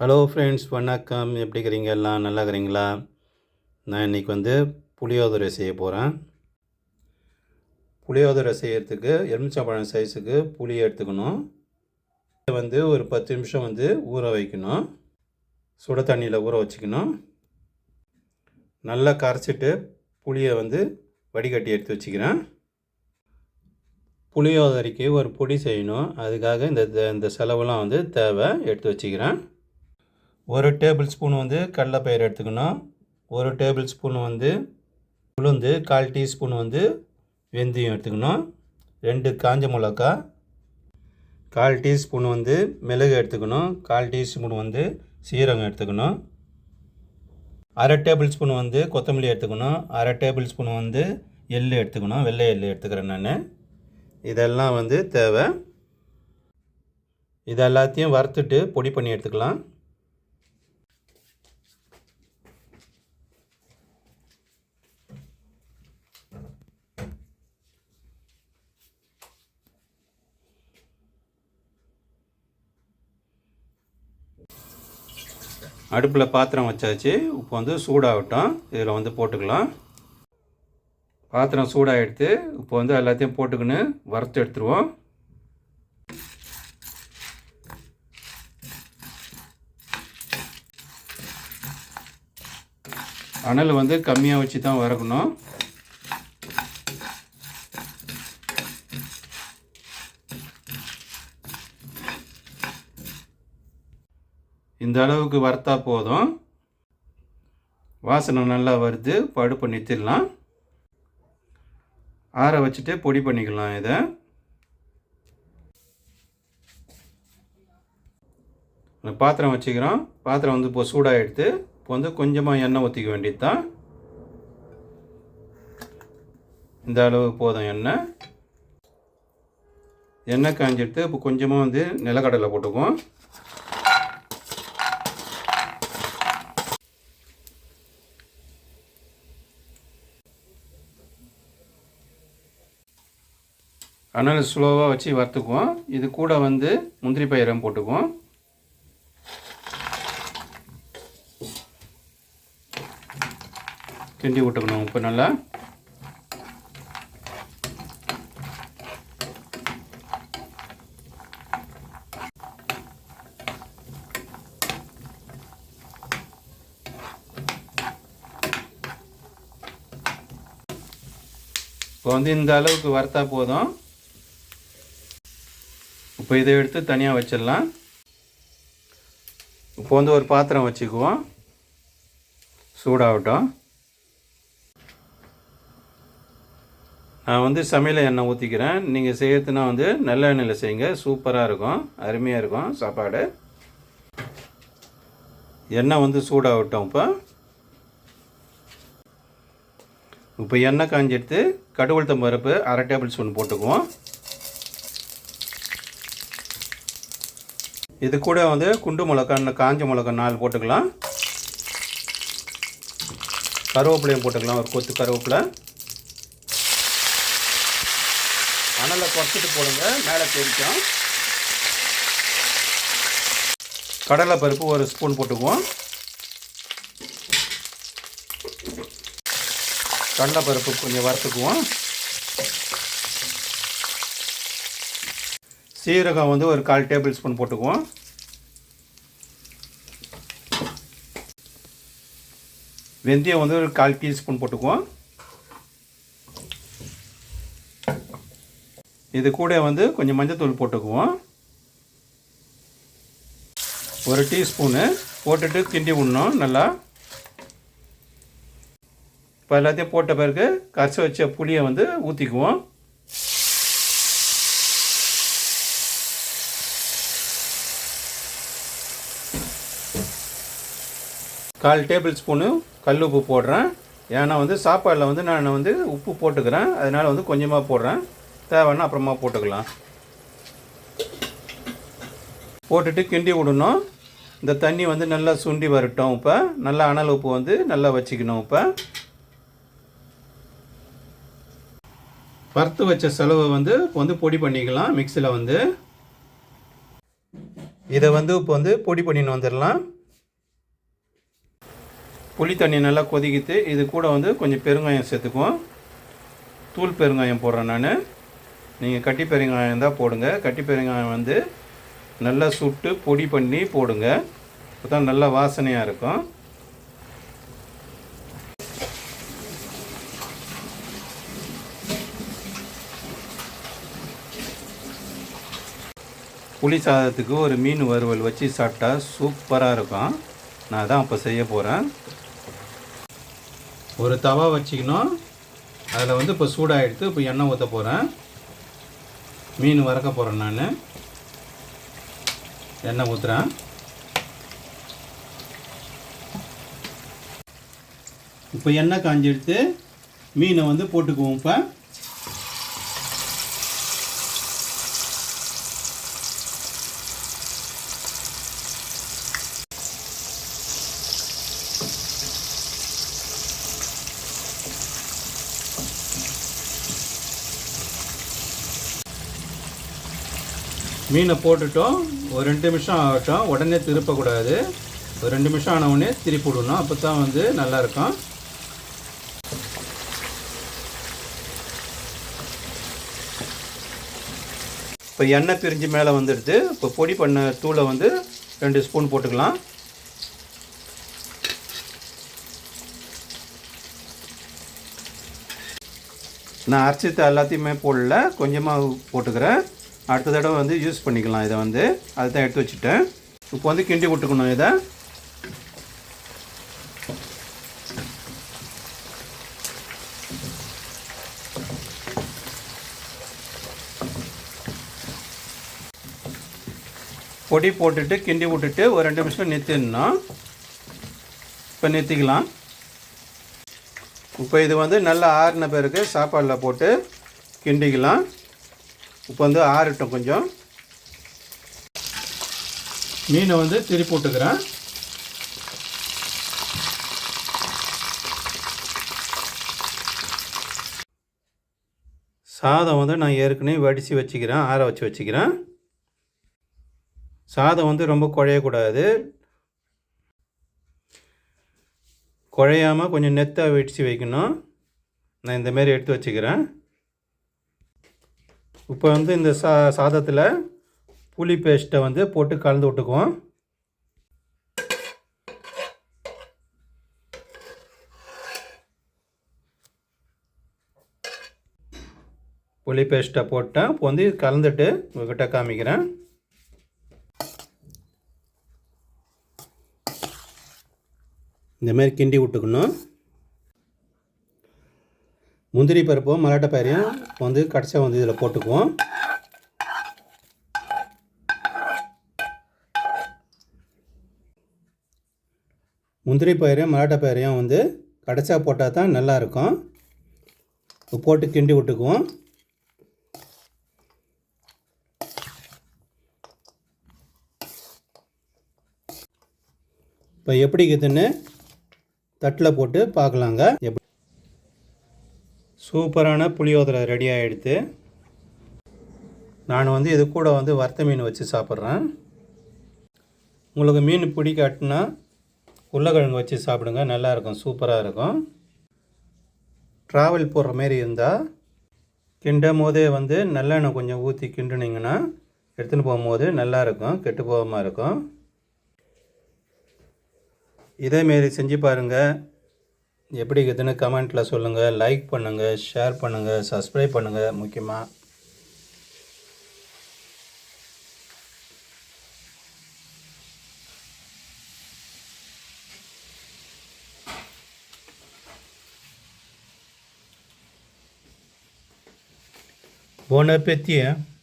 Hello friends, வணக்கம். எப்படி இருக்கிறீங்க? எல்லாம் நல்லா இருக்கிறீங்களா? நான் இன்றைக்கி புளியோதரை செய்ய போகிறேன். புளியோதரை செய்கிறதுக்கு எலுமிச்சம்பழம் சைஸுக்கு புளி எடுத்துக்கணும். இதை ஒரு 10 நிமிஷம் ஊற வைக்கணும். சுட தண்ணியில் ஊற வச்சுக்கணும். நல்லா கரைச்சிட்டு புளியை வடிகட்டி எடுத்து வச்சுக்கிறேன். புளியோதரைக்கு ஒரு பொடி செய்யணும். அதுக்காக இந்த செலவெல்லாம் தேவை, எடுத்து வச்சுக்கிறேன். 1 டேபிள் ஸ்பூன் கடலைப்பயிறு எடுத்துக்கணும். 1 டேபிள் ஸ்பூன் உளுந்து, 1/4 டீஸ்பூன் வெந்தயம் எடுத்துக்கணும். 2 காஞ்ச மிளகா, 1/4 டீஸ்பூன் மிளகு எடுத்துக்கணும். 1/4 டீஸ்பூன் சீரகம் எடுத்துக்கணும். 1/2 டேபிள் ஸ்பூன் கொத்தமல்லி எடுத்துக்கணும். 1/2 டேபிள் ஸ்பூன் எள்ளு எடுத்துக்கணும். வெள்ளை எள்ளு எடுத்துக்கிறேன் நான். இதெல்லாம் தேவை. இது எல்லாத்தையும் வறுத்துட்டு பொடி பண்ணி எடுத்துக்கலாம். அடுப்பில் பாத்திரம் வச்சாச்சு. இப்போ சூடாகட்டும். இதில் போட்டுக்கலாம். பாத்திரம் சூடாகிடுத்து. இப்போ எல்லாத்தையும் போட்டுக்கின்னு வறுத்து எடுத்துருவோம். அனல் கம்மியாக வச்சு தான் வறுக்கணும். இந்த அளவுக்கு வறுத்தா போதும். வாசனை நல்லா வருது. அடுப்பை நிறுத்திடலாம். ஆற வச்சுட்டு பொடி பண்ணிக்கலாம். இதை பாத்திரம் வச்சுக்கிறோம். பாத்திரம் இப்போ சூடாகிடுது. இப்போ கொஞ்சமாக எண்ணெய் ஊற்றிக்க வேண்டியது தான். இந்த அளவு போதும் எண்ணெய். எண்ணெய் காஞ்சிடுத்து. இப்போ கொஞ்சமாக நிலக்கடலை போட்டுக்குவோம். அனல் ஸ்லோவாக வச்சு வறுத்துக்குவோம். இது கூட முந்திரி பயிரம் போட்டுக்குவோம். கிண்டி விட்டுக்கணும். இப்போ நல்லா இப்போ இந்த அளவுக்கு வறுத்தா போதும். இப்போ இதை எடுத்து தனியாக வச்சிடலாம். இப்போ ஒரு பாத்திரம் வச்சுக்குவோம். சூடாகட்டும். நான் சமையல் எண்ணெய் ஊற்றிக்கிறேன். நீங்கள் செய்யறதுனா நல்ல எண்ணெயில் செய்யுங்க. சூப்பராக இருக்கும், அருமையாக இருக்கும் சாப்பாடு. எண்ணெய் சூடாகட்டும். இப்போ எண்ணெய் காஞ்சிடுத்து. கடுகுளுத்தம் பருப்பு 1/2 டேபிள் ஸ்பூன் போட்டுக்குவோம். இது கூட குண்டு மிளகா, காஞ்ச மிளகா 4 போட்டுக்கலாம். கருவேப்பிலையும் போட்டுக்கலாம். ஒரு கொத்து கருவேப்பிலை. அனலை குறைச்சிட்டு போடுங்க, மேலே தெரிக்கும். கடலை பருப்பு 1 ஸ்பூன் போட்டுக்குவோம். கடலை பருப்பு கொஞ்சம் வறுத்துக்குவோம். சீரகம் ஒரு 1/4 டேபிள் ஸ்பூன் போட்டுக்குவோம். வெந்தயம் ஒரு 1/4 டீஸ்பூன் போட்டுக்குவோம். இது கூட கொஞ்சம் மஞ்சத்தூள் போட்டுக்குவோம். 1 டீஸ்பூனு போட்டுட்டு கிண்டி விடணும் நல்லா. இப்போ எல்லாத்தையும் போட்ட பிறகு கரைச்சி வச்ச புளியை ஊற்றிக்குவோம். கால் டேபிள் ஸ்பூனு கல் உப்பு போடுறேன். ஏன்னா சாப்பாடில் நான் உப்பு போட்டுக்கிறேன். அதனால் கொஞ்சமாக போடுறேன். தேவைன்னா அப்புறமா போட்டுக்கலாம். போட்டுட்டு கிண்டி விடணும். இந்த தண்ணி நல்லா சுண்டி வரட்டும். இப்போ நல்லா அனல் உப்பு நல்லா வச்சுக்கணும். இப்போ வறுத்து வச்ச செலவை பொடி பண்ணிக்கலாம் மிக்ஸியில். இதை வந்து இப்போ வந்து பொடி பண்ணின்னு வந்துடலாம். புளி தண்ணி நல்லா கொதிக்கிட்டு இது கூட வந்து கொஞ்சம் பெருங்காயம் சேர்த்துக்குவோம். தூள் பெருங்காயம் போடுறேன் நான். நீங்கள் கட்டி பெருங்காயம் தான் போடுங்க. கட்டி பெருங்காயம் வந்து நல்லா சுட்டு பொடி பண்ணி போடுங்க. அப்போ தான் நல்லா வாசனையாக இருக்கும். புளி சாதத்துக்கு ஒரு மீன் வறுவல் வச்சு சாப்பிட்டா சூப்பராக இருக்கும். நான் தான் இப்போ செய்ய போகிறேன். ஒரு தவா வச்சுக்கணும். அதில் வந்து இப்போ சூடாகிடுத்து. இப்போ எண்ணெய் ஊற்ற போகிறேன். மீன் வறுக்க போகிறேன் நான். எண்ணெய் ஊற்றுறேன். இப்போ எண்ணெய் காஞ்சி எடுத்து மீனை வந்து போட்டுக்குவோம். இப்போ மீனை போட்டுட்டோம். ஒரு 2 நிமிஷம் ஆகட்டும். உடனே திருப்பக்கூடாது. ஒரு 2 நிமிஷம் ஆன உடனே திருப்பி விடணும். அப்போ தான் வந்து நல்லாயிருக்கும். இப்போ எண்ணெய் பிரிஞ்சு மேலே வந்துடுது. இப்போ பொடி பண்ண தூளை வந்து 2 ஸ்பூன் போட்டுக்கலாம். நான் அரைச்சது எல்லாத்தையுமே போடல, கொஞ்சமாக போட்டுக்கிறேன். அடுத்த தடவை வந்து யூஸ் பண்ணிக்கலாம். இதை வந்து அதை தான் எடுத்து வச்சுட்டேன். இப்போ வந்து கிண்டி விட்டுக்கணும். இதை பொடி போட்டுட்டு கிண்டி விட்டுட்டு ஒரு 2 நிமிஷம் நிறுத்திடணும். இப்போ நிறுத்திக்கலாம். இப்போ இது வந்து நல்லா ஆறின பிறகு சாப்பாடில் போட்டு கிண்டிக்கலாம். இப்போ வந்து ஆறட்டும். கொஞ்சம் மீனை வந்து திருப்பி விட்டுக்கிறேன். சாதம் வந்து நான் ஏற்கனவே வடித்து வச்சுக்கிறேன், ஆற வச்சு வச்சுக்கிறேன். சாதம் வந்து ரொம்ப குழையக்கூடாது. குழையாமல் கொஞ்சம் நெத்தாக வடித்து வைக்கணும். நான் இந்தமாரி எடுத்து வச்சுக்கிறேன். இப்போ வந்து இந்த சாதத்தில் புளி பேஸ்ட்டை வந்து போட்டு கலந்து விட்டுக்குவோம். புளி பேஸ்ட்டை போட்டேன். இப்போ வந்து கலந்துட்டு உங்கள்கிட்ட காமிக்கிறேன். இந்தமாரி கிண்டி விட்டுக்கணும். முந்திரி பருப்பும் மலாட்டை பயிரையும் வந்து கடைசியாக வந்து இதில் போட்டுக்குவோம். முந்திரி பயிரையும் மலாட்டை பயிரையும் வந்து கடைசியாக போட்டால் தான் நல்லாயிருக்கும். போட்டு கிண்டி விட்டுக்குவோம். இப்போ எப்படி இருக்குதுன்னு தட்டில் போட்டு பார்க்கலாங்க. சூப்பரான புளியோதரை ரெடி ஆகிடுது. நான் வந்து இது கூட வந்து வறுத்த மீன் வச்சு சாப்பிட்றேன். உங்களுக்கு மீன் பிடிக்காட்டினா உருளைக்கிழங்கு வச்சு சாப்பிடுங்க. நல்லாயிருக்கும், சூப்பராக இருக்கும். ட்ராவல் போடுற மாரி இருந்தால் கிண்டும் போதே வந்து நல்லெண்ணெய் கொஞ்சம் ஊற்றி கிண்டுனிங்கன்னா எடுத்துன்னு போகும்போது நல்லாயிருக்கும், கெட்டு போகாமல் இருக்கும். இதேமாரி செஞ்சு பாருங்கள். எப்படி இருக்குதுன்னு கமெண்ட்டில் சொல்லுங்கள். லைக் பண்ணுங்கள், ஷேர் பண்ணுங்கள், சப்ஸ்கிரைப் பண்ணுங்கள். முக்கியமாக bon appétit.